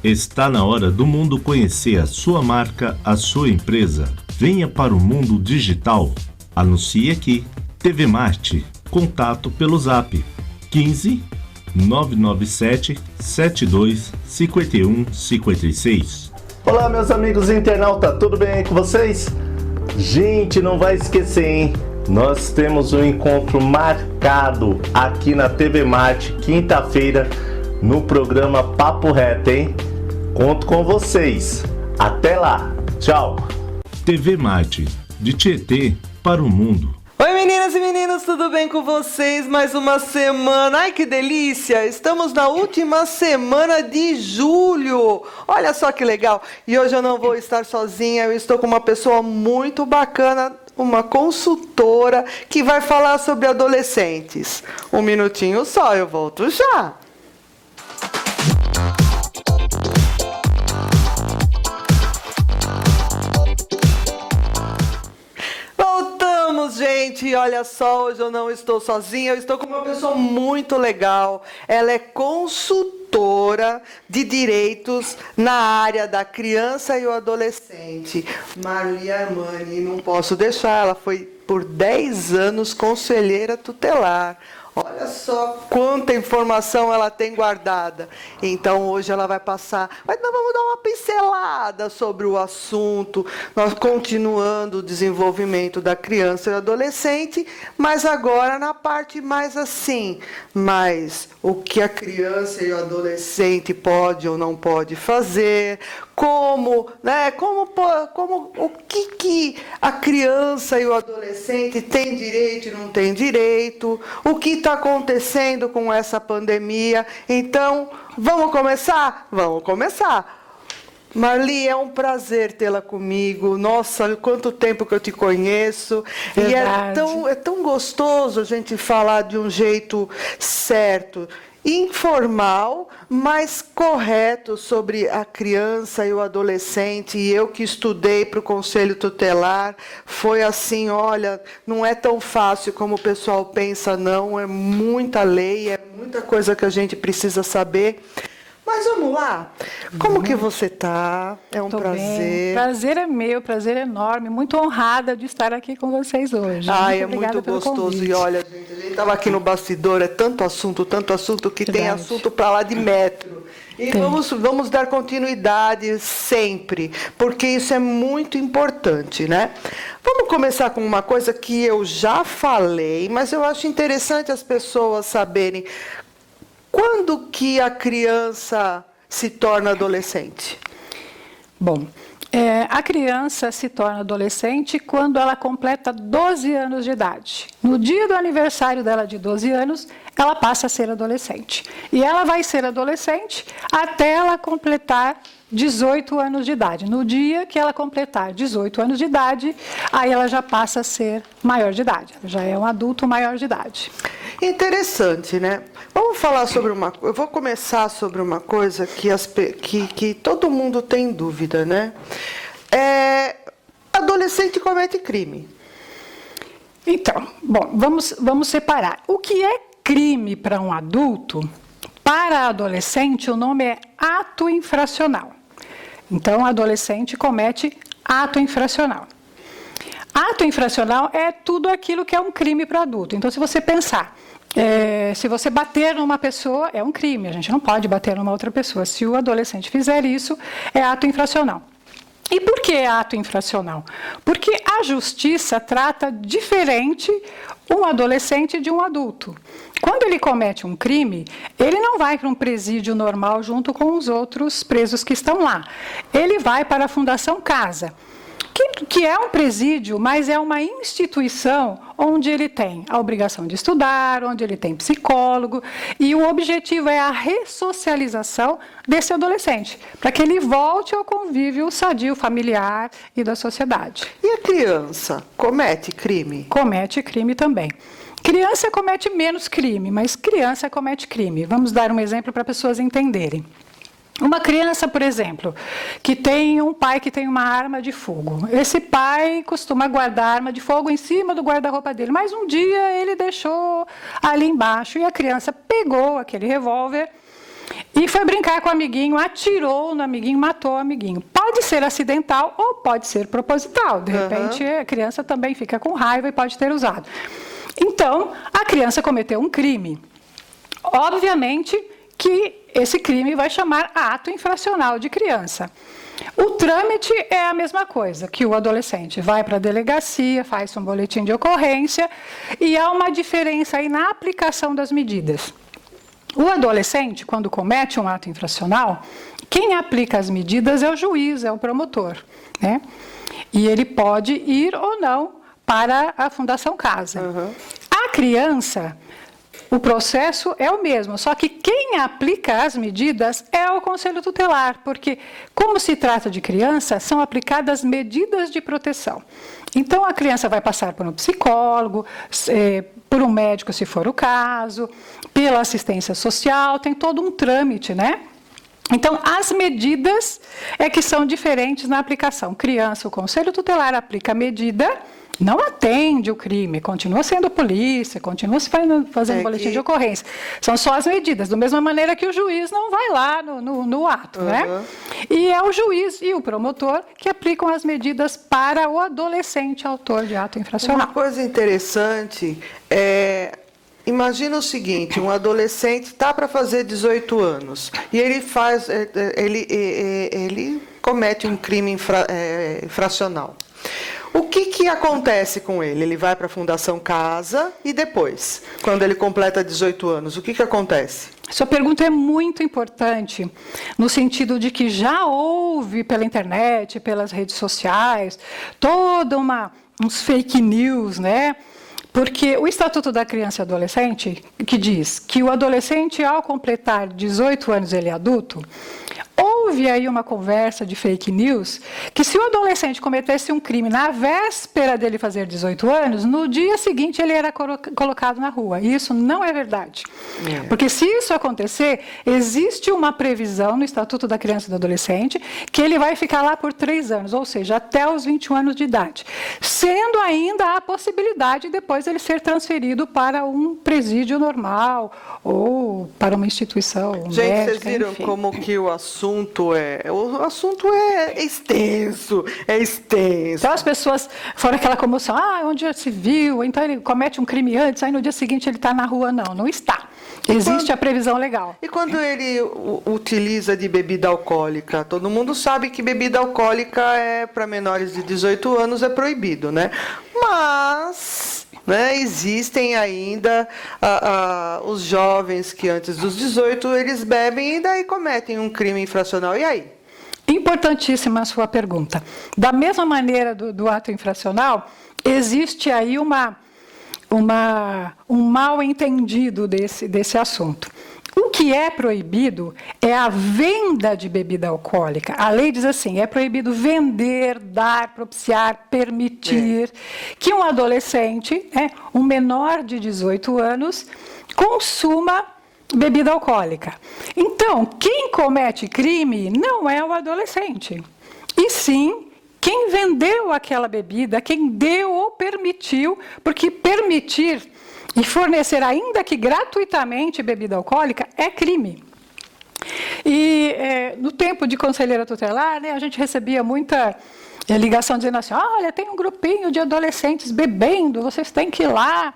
Está na hora do mundo conhecer a sua marca, a sua empresa. Venha para o mundo digital. Anuncie aqui. TV Marte. Contato pelo Zap 15 997 72 51 56. Olá, meus amigos internautas, tudo bem com vocês? Gente, não vai esquecer, hein? Nós temos um encontro marcado aqui na TV Marte, quinta-feira, no programa Papo Reto, hein? Conto com vocês. Até lá. Tchau. TV Marte, de Tietê para o mundo. Oi, meninas e meninos, tudo bem com vocês? Mais uma semana. Ai, que delícia! Estamos na última semana de julho. Olha só que legal. E hoje eu não vou estar sozinha, eu estou com uma pessoa muito bacana, uma consultora que vai falar sobre adolescentes. Um minutinho só, eu volto já. Gente, olha só, hoje eu não estou sozinha, eu estou com uma pessoa muito legal. Ela é consultora de direitos na área da criança e o adolescente. Marli Armani, não posso deixar, ela foi por 10 anos conselheira tutelar. Olha só quanta informação ela tem guardada. Então, hoje ela vai passar... Mas nós vamos dar uma pincelada sobre o assunto, nós continuando o desenvolvimento da criança e do adolescente, mas agora na parte mais assim, mais o que a criança e o adolescente pode ou não pode fazer, como, né, o que a criança e o adolescente têm direito e não têm direito, o que está acontecendo com essa pandemia. Então, vamos começar? Vamos começar. Marli, é um prazer tê-la comigo. Nossa, quanto tempo que eu te conheço. Verdade. E é tão gostoso a gente falar de um jeito certo, informal, mas correto sobre a criança e o adolescente. E eu que estudei para o Conselho Tutelar, foi assim, olha, não é tão fácil como o pessoal pensa, não. É muita lei, é muita coisa que a gente precisa saber. Mas vamos lá. Como que você está? É um prazer. Bem. Prazer é meu, prazer enorme. Muito honrada de estar aqui com vocês hoje. Ai, é muito gostoso. E olha, gente, a gente estava aqui no bastidor, é tanto assunto que Verdade. tem assunto para lá de metro. E vamos dar continuidade sempre, porque isso é muito importante, né? Vamos começar com uma coisa que eu já falei, mas eu acho interessante as pessoas saberem. Quando que a criança se torna adolescente? Bom, a criança se torna adolescente quando ela completa 12 anos de idade. No dia do aniversário dela de 12 anos, ela passa a ser adolescente. E ela vai ser adolescente até ela completar 18 anos de idade. No dia que ela completar 18 anos de idade, aí ela já passa a ser maior de idade. Ela já é um adulto maior de idade. Interessante, né? Vamos falar sobre eu vou começar sobre uma coisa que todo mundo tem dúvida, né? Adolescente comete crime. Então, bom, vamos separar. O que é crime para um adulto? Para adolescente, o nome é ato infracional. Então, adolescente comete ato infracional. Ato infracional é tudo aquilo que é um crime para adulto. Então, se você pensar, se você bater numa pessoa, é um crime. A gente não pode bater numa outra pessoa. Se o adolescente fizer isso, é ato infracional. E por que ato infracional? Porque a justiça trata diferente um adolescente de um adulto. Quando ele comete um crime, ele não vai para um presídio normal junto com os outros presos que estão lá. Ele vai para a Fundação Casa, que é um presídio, mas é uma instituição onde ele tem a obrigação de estudar, onde ele tem psicólogo, e o objetivo é a ressocialização desse adolescente, para que ele volte ao convívio sadio familiar e da sociedade. E a criança comete crime? Comete crime também. Criança comete menos crime, mas criança comete crime. Vamos dar um exemplo para pessoas entenderem. Uma criança, por exemplo, que tem um pai que tem uma arma de fogo. Esse pai costuma guardar a arma de fogo em cima do guarda-roupa dele, mas um dia ele deixou ali embaixo e a criança pegou aquele revólver e foi brincar com o amiguinho, atirou no amiguinho, matou o amiguinho. Pode ser acidental ou pode ser proposital. De repente, a criança também fica com raiva e pode ter usado. Então, a criança cometeu um crime. Obviamente que esse crime vai chamar ato infracional de criança. O trâmite é a mesma coisa, que o adolescente vai para a delegacia, faz um boletim de ocorrência, e há uma diferença aí na aplicação das medidas. O adolescente, quando comete um ato infracional, quem aplica as medidas é o juiz, é o promotor, né? E ele pode ir ou não para a Fundação Casa. A criança, o processo é o mesmo, só que quem aplica as medidas é o Conselho Tutelar, porque, como se trata de criança, são aplicadas medidas de proteção. Então, a criança vai passar por um psicólogo, por um médico, se for o caso, pela assistência social, tem todo um trâmite, né? Então, as medidas é que são diferentes na aplicação. Criança, o Conselho Tutelar aplica a medida, não atende o crime, continua sendo polícia, continua se fazendo boletim de ocorrência. São só as medidas, da mesma maneira que o juiz não vai lá no ato, né? E é o juiz e o promotor que aplicam as medidas para o adolescente autor de ato infracional. Uma coisa interessante é... Imagina o seguinte, um adolescente está para fazer 18 anos e ele comete um crime infracional. O que acontece com ele? Ele vai para a Fundação Casa e depois, quando ele completa 18 anos, o que acontece? Sua pergunta é muito importante, no sentido de que já houve pela internet, pelas redes sociais, uns fake news, né? Porque o Estatuto da Criança e Adolescente, que diz que o adolescente, ao completar 18 anos, ele é adulto, houve aí uma conversa de fake news que se o adolescente cometesse um crime na véspera dele fazer 18 anos, no dia seguinte ele era colocado na rua. E isso não é verdade. Porque se isso acontecer, existe uma previsão no Estatuto da Criança e do Adolescente que ele vai ficar lá por 3 anos, ou seja, até os 21 anos de idade. Sendo ainda a possibilidade de depois ele ser transferido para um presídio normal ou para uma instituição médica. Gente, vocês viram como que o assunto é extenso, Então as pessoas foram aquela comoção, onde já se viu, então ele comete um crime antes, aí no dia seguinte ele está na rua. Não está. Existe a previsão legal. E quando ele utiliza de bebida alcoólica? Todo mundo sabe que bebida alcoólica para menores de 18 anos é proibido, né? Mas... existem ainda os jovens que antes dos 18 eles bebem e daí cometem um crime infracional. E aí? Importantíssima a sua pergunta. Da mesma maneira do ato infracional, existe aí um mal entendido desse assunto. O que é proibido é a venda de bebida alcoólica. A lei diz assim, é proibido vender, dar, propiciar, permitir que um adolescente, um menor de 18 anos, consuma bebida alcoólica. Então, quem comete crime não é o adolescente, e sim quem vendeu aquela bebida, quem deu ou permitiu, porque permitir e fornecer, ainda que gratuitamente, bebida alcoólica é crime. E no tempo de conselheira tutelar, a gente recebia muita ligação dizendo assim, olha, tem um grupinho de adolescentes bebendo, vocês têm que ir lá.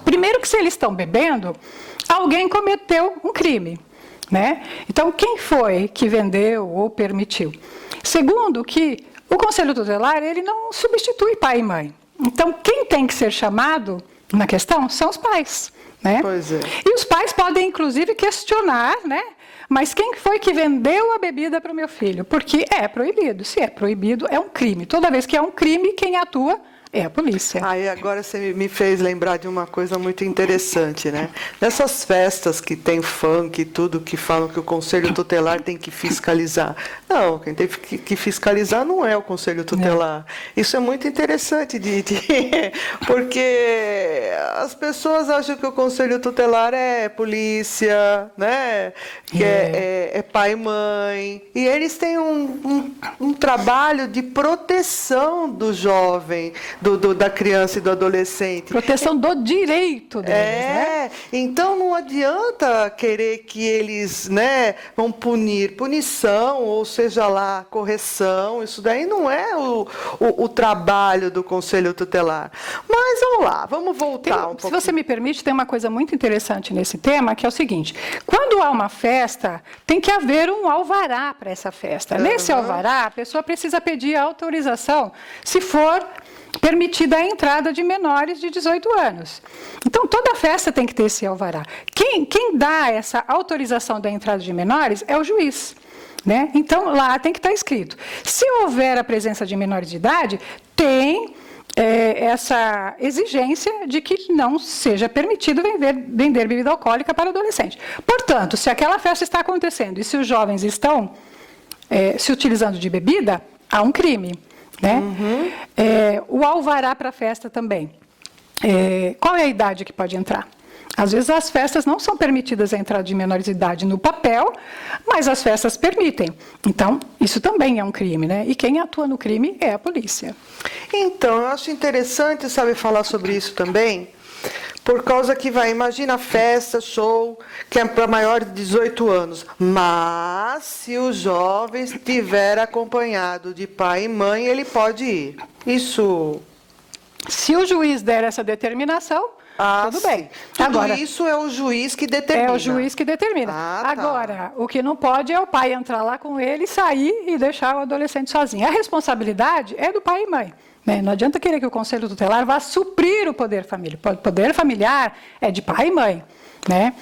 Primeiro que se eles estão bebendo, alguém cometeu um crime, né? Então, quem foi que vendeu ou permitiu? Segundo, que o Conselho Tutelar, ele não substitui pai e mãe. Então, quem tem que ser chamado na questão são os pais, né? Pois é. E os pais podem, inclusive, questionar, né? Mas quem foi que vendeu a bebida para o meu filho? Porque é proibido. Se é proibido, é um crime. Toda vez que é um crime, quem atua é a polícia. Aí agora você me fez lembrar de uma coisa muito interessante, né? Nessas festas que tem funk e tudo, que falam que o Conselho Tutelar tem que fiscalizar. Não, quem tem que fiscalizar não é o Conselho Tutelar. Isso é muito interessante, porque as pessoas acham que o Conselho Tutelar é polícia, né? Que é pai e mãe. E eles têm um trabalho de proteção do jovem, da criança e do adolescente. Proteção do direito deles, né? Então não adianta querer que eles, né, vão punir. Punição, ou seja lá, correção, isso daí não é o trabalho do Conselho Tutelar. Mas vamos lá, vamos voltar um pouco. Se você me permite, tem uma coisa muito interessante nesse tema, que é o seguinte: quando há uma festa, tem que haver um alvará para essa festa. Nesse alvará, a pessoa precisa pedir autorização se for permitida a entrada de menores de 18 anos. Então, toda festa tem que ter esse alvará. Quem dá essa autorização da entrada de menores é o juiz, né? Então, lá tem que estar escrito. Se houver a presença de menores de idade, tem essa exigência de que não seja permitido vender bebida alcoólica para adolescente. Portanto, se aquela festa está acontecendo e se os jovens estão se utilizando de bebida, há um crime, né? O alvará para a festa também. Qual é a idade que pode entrar? Às vezes as festas não são permitidas a entrada de menores de idade no papel, mas as festas permitem. Então, isso também é um crime, né? E quem atua no crime é a polícia. Então, eu acho interessante, sabe, falar sobre isso também, por causa que imagina festa, show, que é para maior de 18 anos. Mas, se o jovem estiver acompanhado de pai e mãe, ele pode ir. Isso. Se o juiz der essa determinação, tudo bem. Agora, isso é o juiz que determina. É o juiz que determina. Agora, o que não pode é o pai entrar lá com ele, sair e deixar o adolescente sozinho. A responsabilidade é do pai e mãe. Né? Não adianta querer que o Conselho Tutelar vá suprir o poder familiar. O poder familiar é de pai e mãe. Né?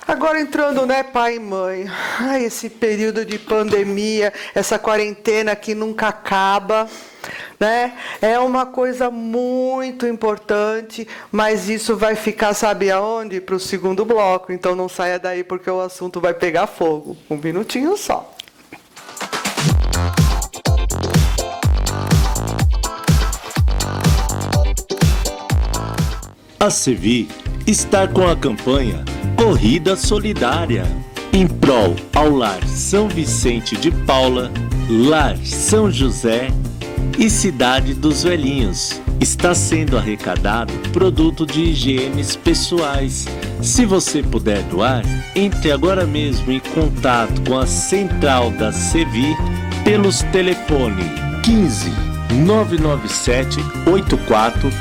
Agora entrando, né, pai e mãe, esse período de pandemia, essa quarentena que nunca acaba, né? É uma coisa muito importante, mas isso vai ficar, sabe aonde? Para o segundo bloco, então não saia daí porque o assunto vai pegar fogo. Um minutinho só. A Sevi está com a campanha Corrida Solidária em prol ao Lar São Vicente de Paula, Lar São José e Cidade dos Velhinhos. Está sendo arrecadado produto de higienes pessoais. Se você puder doar, entre agora mesmo em contato com a central da Sevi pelos telefones 15 997 84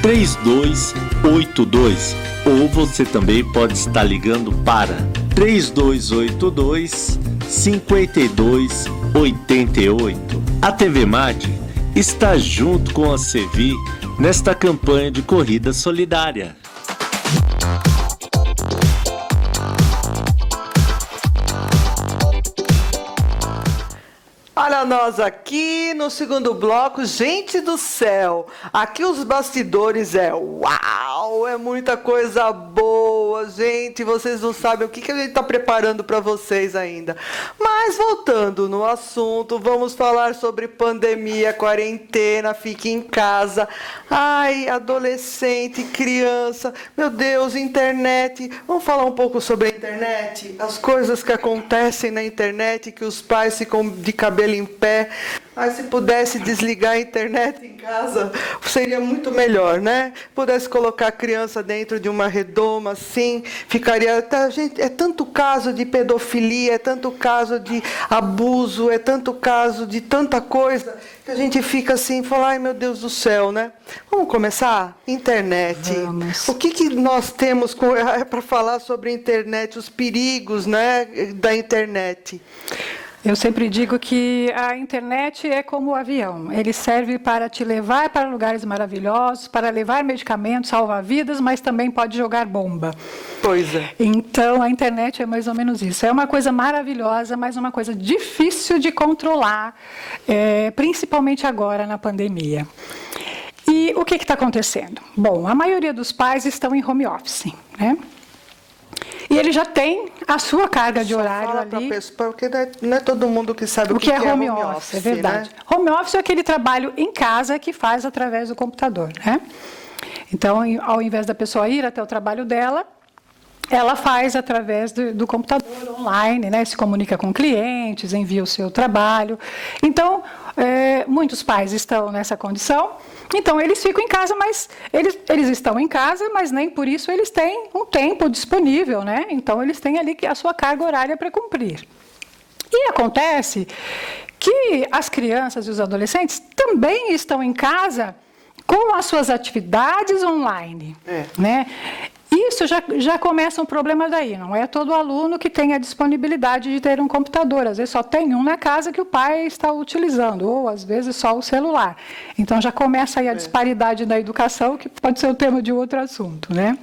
3282, ou você também pode estar ligando para 3282 5288. A TV Mate está junto com a Sevi nesta campanha de corrida solidária. Olha nós aqui no segundo bloco, gente do céu, aqui os bastidores uau, é muita coisa boa, gente, vocês não sabem o que a gente está preparando para vocês ainda. Mas voltando no assunto, vamos falar sobre pandemia, quarentena, fique em casa, adolescente, criança, meu Deus, internet, vamos falar um pouco sobre a internet, as coisas que acontecem na internet, que os pais ficam de cabelo em pé. Se pudesse desligar a internet em casa, seria muito melhor, né? Pudesse colocar a criança dentro de uma redoma, assim, ficaria... Gente, é tanto caso de pedofilia, é tanto caso de abuso, é tanto caso de tanta coisa, que a gente fica assim, fala, ai meu Deus do céu, né? Vamos começar? Internet. Vamos. O que nós temos para falar sobre a internet, os perigos, né, da internet? Eu sempre digo que a internet é como o avião. Ele serve para te levar para lugares maravilhosos, para levar medicamentos, salvar vidas, mas também pode jogar bomba. Pois é. Então, a internet é mais ou menos isso. É uma coisa maravilhosa, mas uma coisa difícil de controlar, principalmente agora na pandemia. E o que está acontecendo? Bom, a maioria dos pais estão em home office, né? E ele já tem a sua carga de horário Fala ali. porque não é todo mundo que sabe o que é é home office, é verdade. Né? Home office é aquele trabalho em casa que faz através do computador, né? Então, ao invés da pessoa ir até o trabalho dela, ela faz através do computador online, né? Se comunica com clientes, envia o seu trabalho. Então, muitos pais estão nessa condição. Então, eles ficam em casa, mas eles estão em casa, mas nem por isso eles têm um tempo disponível, né? Então, eles têm ali a sua carga horária para cumprir. E acontece que as crianças e os adolescentes também estão em casa com as suas atividades online, né? Isso já começa um problema daí. Não é todo aluno que tem a disponibilidade de ter um computador. Às vezes só tem um na casa que o pai está utilizando, ou às vezes só o celular. Então já começa aí a disparidade da educação, que pode ser o tema de outro assunto, né?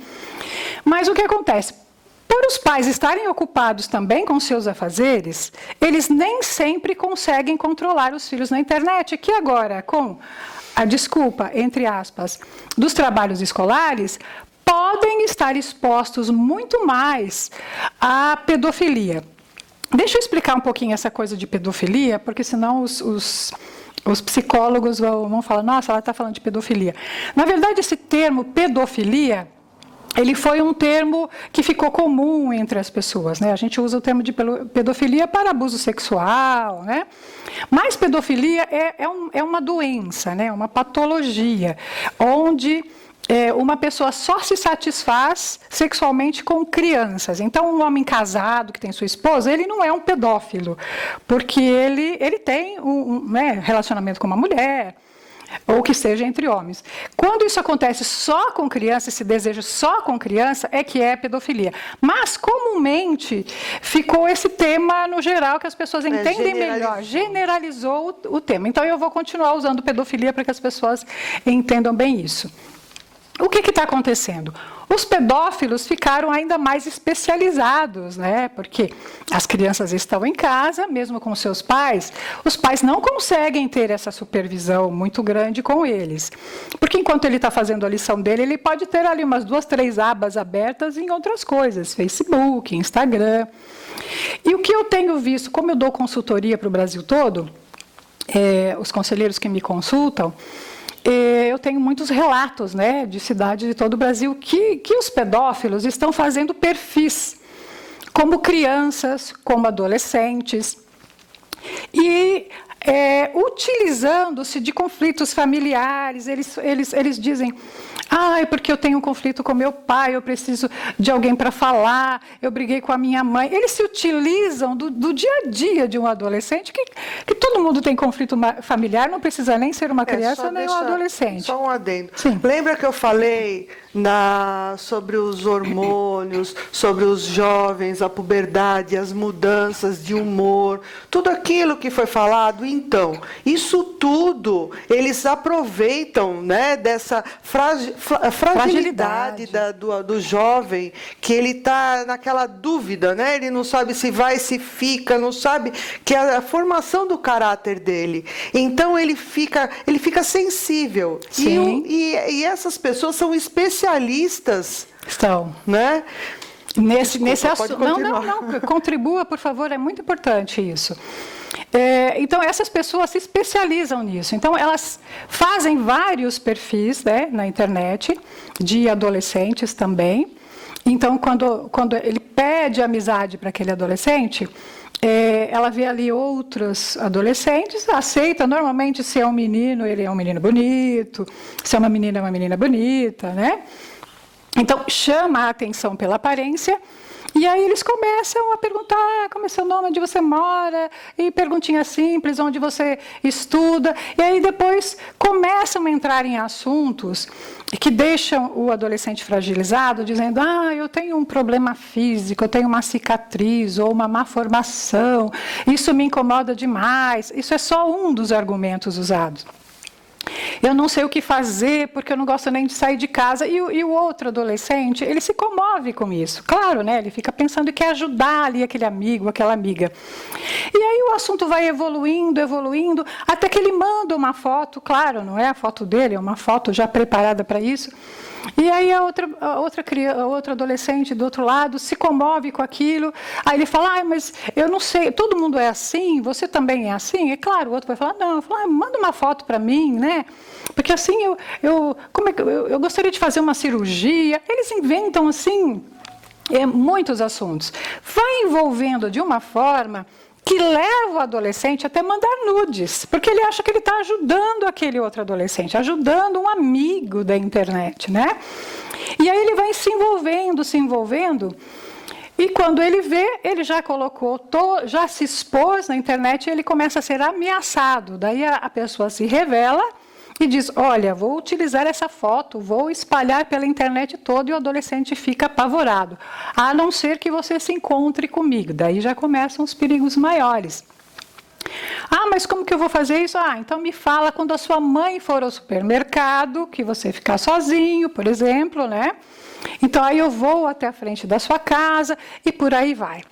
Mas o que acontece? Por os pais estarem ocupados também com seus afazeres, eles nem sempre conseguem controlar os filhos na internet, que agora, com a desculpa, entre aspas, dos trabalhos escolares, podem estar expostos muito mais à pedofilia. Deixa eu explicar um pouquinho essa coisa de pedofilia, porque senão os psicólogos vão falar, nossa, ela está falando de pedofilia. Na verdade, esse termo pedofilia, ele foi um termo que ficou comum entre as pessoas, né? A gente usa o termo de pedofilia para abuso sexual, né? Mas pedofilia é uma doença, né? Uma patologia, onde uma pessoa só se satisfaz sexualmente com crianças. Então, um homem casado que tem sua esposa, ele não é um pedófilo, porque ele tem um relacionamento com uma mulher, ou que seja entre homens. Quando isso acontece só com criança, esse desejo só com criança, é que é pedofilia. Mas, comumente, ficou esse tema no geral, que as pessoas entendem melhor. Generalizou o tema. Então, eu vou continuar usando pedofilia para que as pessoas entendam bem isso. O que está acontecendo? Os pedófilos ficaram ainda mais especializados, né? Porque as crianças estão em casa, mesmo com seus pais, os pais não conseguem ter essa supervisão muito grande com eles. Porque enquanto ele está fazendo a lição dele, ele pode ter ali umas 2, 3 abas abertas em outras coisas, Facebook, Instagram. E o que eu tenho visto, como eu dou consultoria para o Brasil todo, os conselheiros que me consultam, eu tenho muitos relatos, né, de cidades de todo o Brasil que os pedófilos estão fazendo perfis como crianças, como adolescentes, e utilizando-se de conflitos familiares. Eles dizem, é porque eu tenho um conflito com meu pai, eu preciso de alguém para falar, eu briguei com a minha mãe. Eles se utilizam do dia a dia de um adolescente, que todo mundo tem conflito familiar, não precisa nem ser uma criança nem um adolescente. Só um adendo. Sim. Lembra que eu falei sobre os hormônios, sobre os jovens, a puberdade, as mudanças de humor, tudo aquilo que foi falado? Então, isso tudo eles aproveitam, né, dessa fragilidade do jovem, que ele está naquela dúvida, né? Ele não sabe se vai, se fica, não sabe, que é a formação do caráter dele. Então ele fica sensível. Sim. E essas pessoas são especialistas. Estão. Né? Nesse assunto. Não, contribua, por favor, é muito importante isso. Então, essas pessoas se especializam nisso. Então, elas fazem vários perfis, né, na internet, de adolescentes também. Então, quando ele pede amizade para aquele adolescente, ela vê ali outros adolescentes, aceita normalmente, se é um menino, ele é um menino bonito, se é uma menina bonita, né? Então, chama a atenção pela aparência, e aí eles começam a perguntar como é seu nome, onde você mora, e perguntinhas simples, onde você estuda, e aí depois começam a entrar em assuntos que deixam o adolescente fragilizado, dizendo, eu tenho um problema físico, eu tenho uma cicatriz, ou uma má formação, isso me incomoda demais. Isso é só um dos argumentos usados. Eu não sei o que fazer, porque eu não gosto nem de sair de casa. E o outro adolescente, ele se comove com isso. Claro, né? Ele fica pensando e quer ajudar ali aquele amigo, aquela amiga. E aí o assunto vai evoluindo, evoluindo, até que ele manda uma foto, claro, não é a foto dele, é uma foto já preparada para isso. E aí a outra adolescente do outro lado se comove com aquilo. Aí ele fala, mas eu não sei, todo mundo é assim, você também é assim? É claro, o outro vai falar, não, manda uma foto para mim, né? Porque assim eu gostaria de fazer uma cirurgia. Eles inventam assim muitos assuntos. Vai envolvendo de uma forma que leva o adolescente até mandar nudes, porque ele acha que ele está ajudando aquele outro adolescente, ajudando um amigo da internet, né? E aí ele vai se envolvendo, e quando ele vê, ele já colocou, já se expôs na internet, e ele começa a ser ameaçado. Daí a pessoa se revela e diz, olha, vou utilizar essa foto, vou espalhar pela internet toda, e o adolescente fica apavorado, a não ser que você se encontre comigo. Daí já começam os perigos maiores. Mas como que eu vou fazer isso? Então me fala quando a sua mãe for ao supermercado, que você ficar sozinho, por exemplo, né? Então aí eu vou até a frente da sua casa e por aí vai.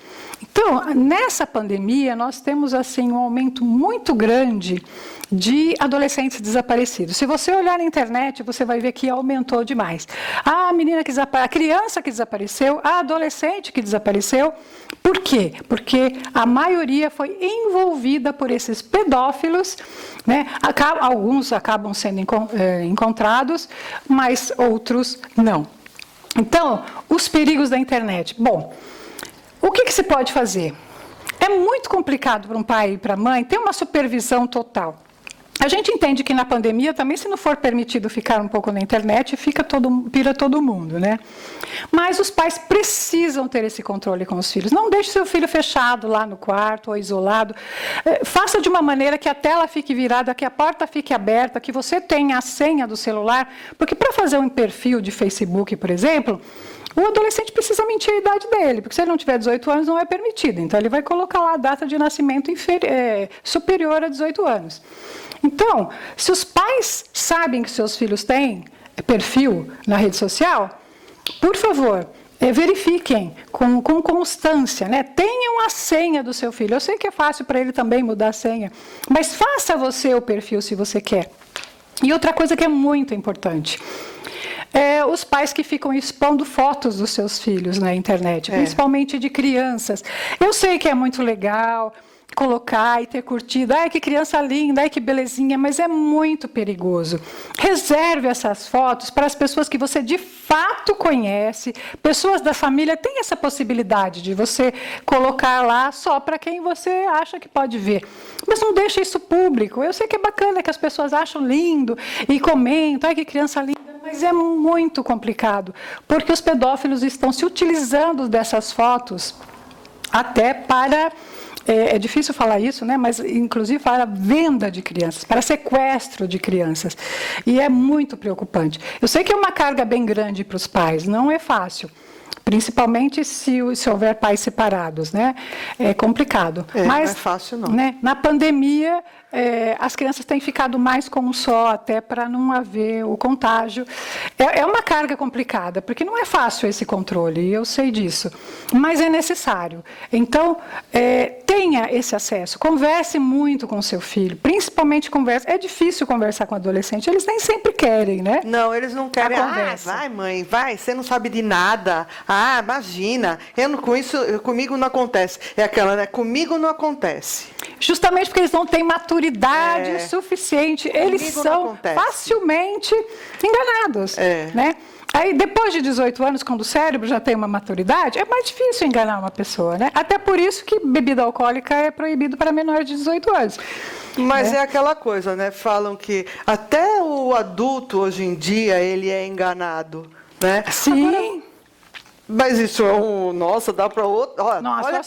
Então, nessa pandemia, nós temos assim um aumento muito grande de adolescentes desaparecidos. Se você olhar na internet, você vai ver que aumentou demais. A criança que desapareceu, a adolescente que desapareceu. Por quê? Porque a maioria foi envolvida por esses pedófilos, né? Alguns acabam sendo encontrados, mas outros não. Então, os perigos da internet. Bom, o que se pode fazer? É muito complicado para um pai e para a mãe ter uma supervisão total. A gente entende que na pandemia também, se não for permitido ficar um pouco na internet, pira todo mundo, né? Mas os pais precisam ter esse controle com os filhos. Não deixe seu filho fechado lá no quarto ou isolado. Faça de uma maneira que a tela fique virada, que a porta fique aberta, que você tenha a senha do celular. Porque para fazer um perfil de Facebook, por exemplo, o adolescente precisa mentir a idade dele, porque se ele não tiver 18 anos, não é permitido. Então, ele vai colocar lá a data de nascimento superior a 18 anos. Então, se os pais sabem que seus filhos têm perfil na rede social, por favor, verifiquem com constância, né? Tenham a senha do seu filho. Eu sei que é fácil para ele também mudar a senha, mas faça você o perfil se você quer. E outra coisa que é muito importante, os pais que ficam expondo fotos dos seus filhos na internet, principalmente de crianças. Eu sei que é muito legal colocar e ter curtido, que criança linda, que belezinha, mas é muito perigoso. Reserve essas fotos para as pessoas que você de fato conhece, pessoas da família. Tem essa possibilidade de você colocar lá só para quem você acha que pode ver. Mas não deixe isso público. Eu sei que é bacana, que as pessoas acham lindo e comentam, que criança linda, mas é muito complicado, porque os pedófilos estão se utilizando dessas fotos até para... É difícil falar isso, né? Mas inclusive para venda de crianças, para sequestro de crianças. E é muito preocupante. Eu sei que é uma carga bem grande para os pais, não é fácil. Principalmente se houver pais separados, né? É complicado. Mas, não é fácil, não. Né, na pandemia, as crianças têm ficado mais com um só, até para não haver o contágio. É uma carga complicada, porque não é fácil esse controle, e eu sei disso. Mas é necessário. Então, tenha esse acesso. Converse muito com o seu filho, principalmente converse. É difícil conversar com adolescente, eles nem sempre querem, né? Não, eles não querem. Vai, mãe, vai, você não sabe de nada. Imagina, comigo não acontece. É aquela, né? Comigo não acontece. Justamente porque eles não têm maturidade suficiente, eles são facilmente enganados, né? Aí, depois de 18 anos, quando o cérebro já tem uma maturidade, é mais difícil enganar uma pessoa, né? Até por isso que bebida alcoólica é proibido para menores de 18 anos. Mas é aquela coisa, né? Falam que até o adulto, hoje em dia, ele é enganado, né? Sim. Agora, mas isso nossa, dá para outro.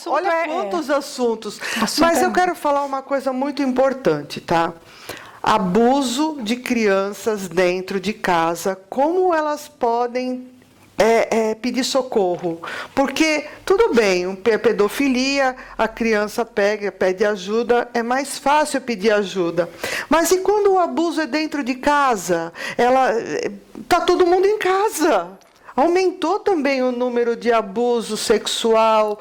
Olha quantos assuntos. Mas eu quero falar uma coisa muito importante, tá? Abuso de crianças dentro de casa, como elas podem pedir socorro? Porque, tudo bem, pedofilia, a criança pede ajuda, é mais fácil pedir ajuda. Mas e quando o abuso é dentro de casa? Está todo mundo em casa. Aumentou também o número de abuso sexual,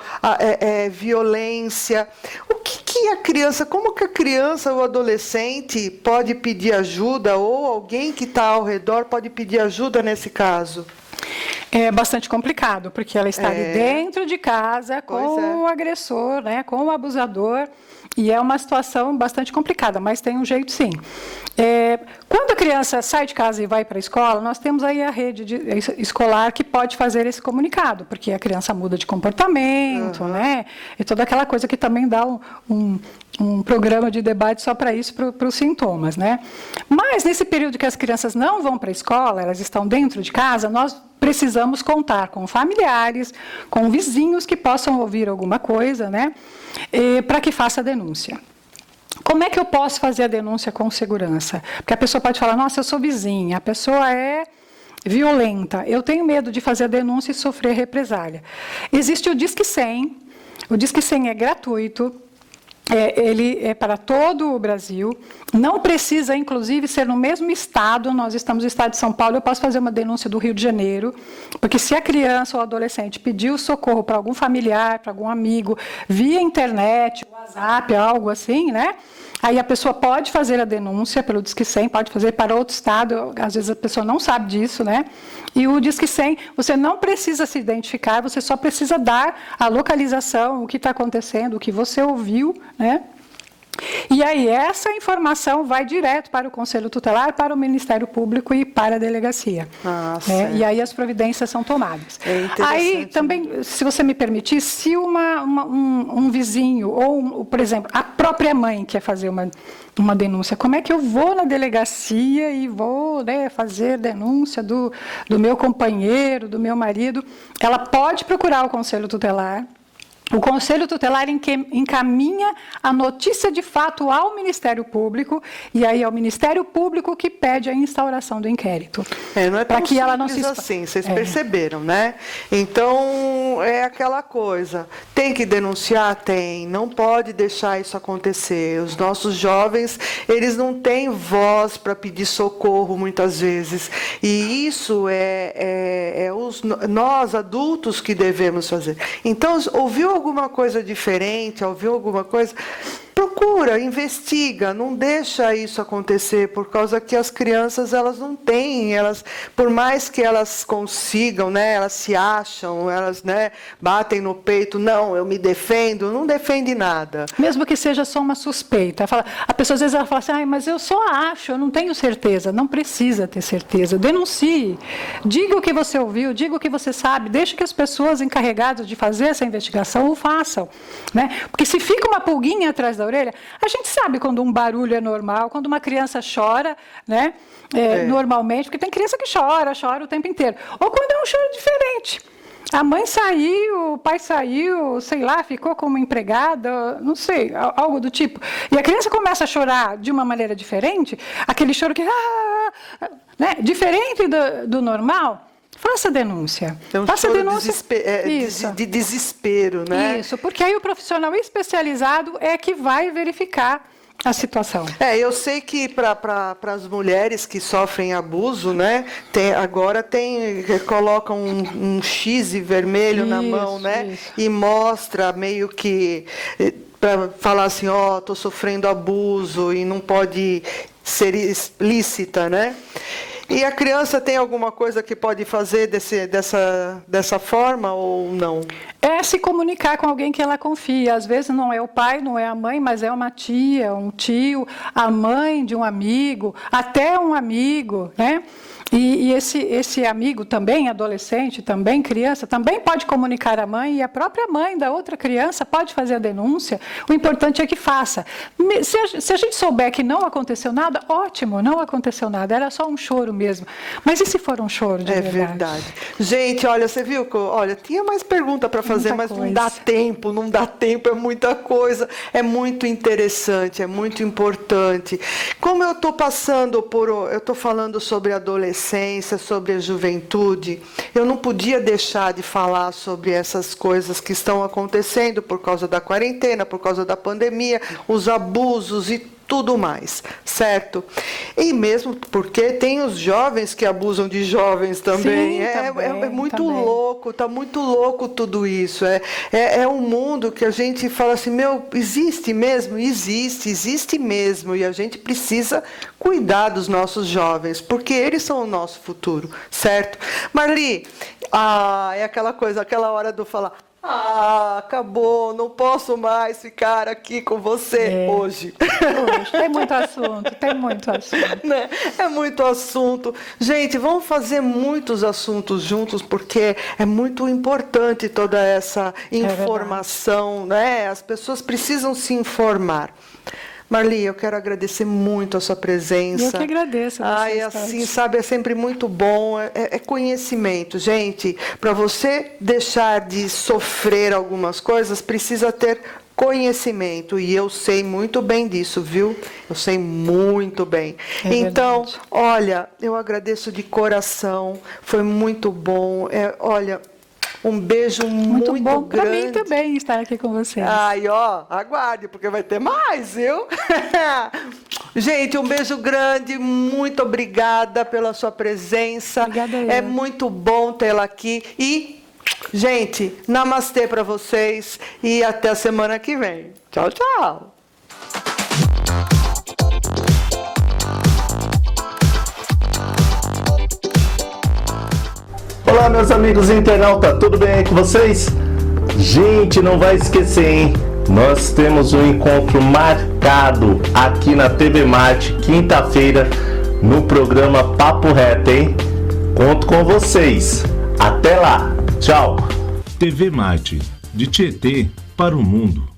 violência. Como que a criança ou adolescente pode pedir ajuda, ou alguém que está ao redor pode pedir ajuda nesse caso? É bastante complicado, porque ela está ali dentro de casa com o agressor, né, com o abusador, e é uma situação bastante complicada, mas tem um jeito sim. Quando a criança sai de casa e vai para a escola, nós temos aí a rede escolar que pode fazer esse comunicado, porque a criança muda de comportamento, né, e toda aquela coisa que também dá um programa de debate só para isso, para os sintomas, né? Mas nesse período que as crianças não vão para a escola, elas estão dentro de casa, nós precisamos contar com familiares, com vizinhos que possam ouvir alguma coisa, né? Para que faça a denúncia. Como é que eu posso fazer a denúncia com segurança? Porque a pessoa pode falar, nossa, eu sou vizinha, a pessoa é violenta, eu tenho medo de fazer a denúncia e sofrer represália. Existe o Disque 100, o Disque 100 é gratuito, ele é para todo o Brasil, não precisa, inclusive, ser no mesmo estado. Nós estamos no estado de São Paulo, eu posso fazer uma denúncia do Rio de Janeiro, porque se a criança ou adolescente pediu socorro para algum familiar, para algum amigo, via internet, WhatsApp, algo assim, né? Aí a pessoa pode fazer a denúncia pelo Disque 100, pode fazer para outro estado, às vezes a pessoa não sabe disso, né? E o Disque 100, você não precisa se identificar, você só precisa dar a localização, o que está acontecendo, o que você ouviu, né? E aí essa informação vai direto para o Conselho Tutelar, para o Ministério Público e para a delegacia. Né? E aí as providências são tomadas. Aí também, se você me permitir, se um vizinho ou, por exemplo, a própria mãe quer fazer uma denúncia, como é que eu vou na delegacia e vou, né, fazer denúncia do meu companheiro, do meu marido? Ela pode procurar o Conselho Tutelar. O Conselho Tutelar encaminha a notícia de fato ao Ministério Público, e aí é o Ministério Público que pede a instauração do inquérito. Não é tão que ela não se assim, vocês perceberam, né? Então, é aquela coisa, tem que denunciar? Tem, não pode deixar isso acontecer. Os nossos jovens, eles não têm voz para pedir socorro, muitas vezes, e isso nós, adultos, que devemos fazer. Então, ouviu alguma coisa diferente, ouviu alguma coisa, procura, investiga, não deixa isso acontecer, por causa que as crianças, elas não têm, por mais que elas consigam, né, elas se acham, elas, né, batem no peito, não, eu me defendo, não defende nada. Mesmo que seja só uma suspeita. A pessoa às vezes ela fala assim, mas eu só acho, eu não tenho certeza. Não precisa ter certeza. Denuncie, diga o que você ouviu, diga o que você sabe, deixe que as pessoas encarregadas de fazer essa investigação o façam, né? Porque se fica uma pulguinha atrás da orelha, a gente sabe quando um barulho é normal, quando uma criança chora, né? Normalmente, porque tem criança que chora o tempo inteiro. Ou quando é um choro diferente. A mãe saiu, o pai saiu, sei lá, ficou como empregada, não sei, algo do tipo. E a criança começa a chorar de uma maneira diferente, aquele choro que... né? Diferente do normal. Faça denúncia. É um faça denúncia de desespero, né? Isso, porque aí o profissional especializado é que vai verificar a situação. Eu sei que para as mulheres que sofrem abuso, né, agora colocam um X vermelho na mão, né, e mostra meio que para falar assim, estou sofrendo abuso e não pode ser explícita, né? E a criança tem alguma coisa que pode fazer dessa forma ou não? É se comunicar com alguém que ela confia. Às vezes não é o pai, não é a mãe, mas é uma tia, um tio, a mãe de um amigo, até um amigo, né? E esse amigo também, adolescente, também criança, também pode comunicar à mãe, e a própria mãe da outra criança pode fazer a denúncia. O importante é que faça. Se a gente souber que não aconteceu nada, ótimo, não aconteceu nada, era só um choro mesmo. Mas e se for um choro de verdade? É verdade. Gente, olha, você viu que tinha mais pergunta para fazer, mas não dá tempo, é muita coisa, é muito interessante, é muito importante. Como eu estou falando sobre adolescência, adolescência, sobre a juventude, eu não podia deixar de falar sobre essas coisas que estão acontecendo por causa da quarentena, por causa da pandemia, os abusos e tudo mais, certo? E mesmo porque tem os jovens que abusam de jovens também. Sim, É muito também. louco, tá muito louco tudo isso. É um mundo que a gente fala assim, meu, existe mesmo? Existe mesmo. E a gente precisa cuidar dos nossos jovens, porque eles são o nosso futuro, certo? Marli, é aquela coisa, aquela hora do falar, acabou, não posso mais ficar aqui com você hoje. Tem muito assunto, tem muito assunto. Né? É muito assunto. Gente, vamos fazer muitos assuntos juntos, porque é muito importante toda essa informação, né? As pessoas precisam se informar. Marli, eu quero agradecer muito a sua presença. Eu que agradeço. Assim, sabe, é sempre muito bom, é conhecimento. Gente, para você deixar de sofrer algumas coisas, precisa ter conhecimento, e eu sei muito bem disso, viu? Eu sei muito bem. Então, verdade. olha, eu agradeço de coração, foi muito bom. Olha, um beijo muito bom para grande. mim também estar aqui com vocês. Ai, ó, aguarde, porque vai ter mais, viu? Gente, um beijo grande, muito obrigada pela sua presença. Obrigada eu. É muito bom tê-la aqui. E, gente, namastê para vocês e até a semana que vem. Tchau, tchau. Olá, meus amigos internautas, tudo bem aí com vocês? Gente, não vai esquecer, hein? Nós temos um encontro marcado aqui na TV Marte, quinta-feira, no programa Papo Reto, hein? Conto com vocês. Até lá. Tchau. TV Marte, de Tietê para o mundo.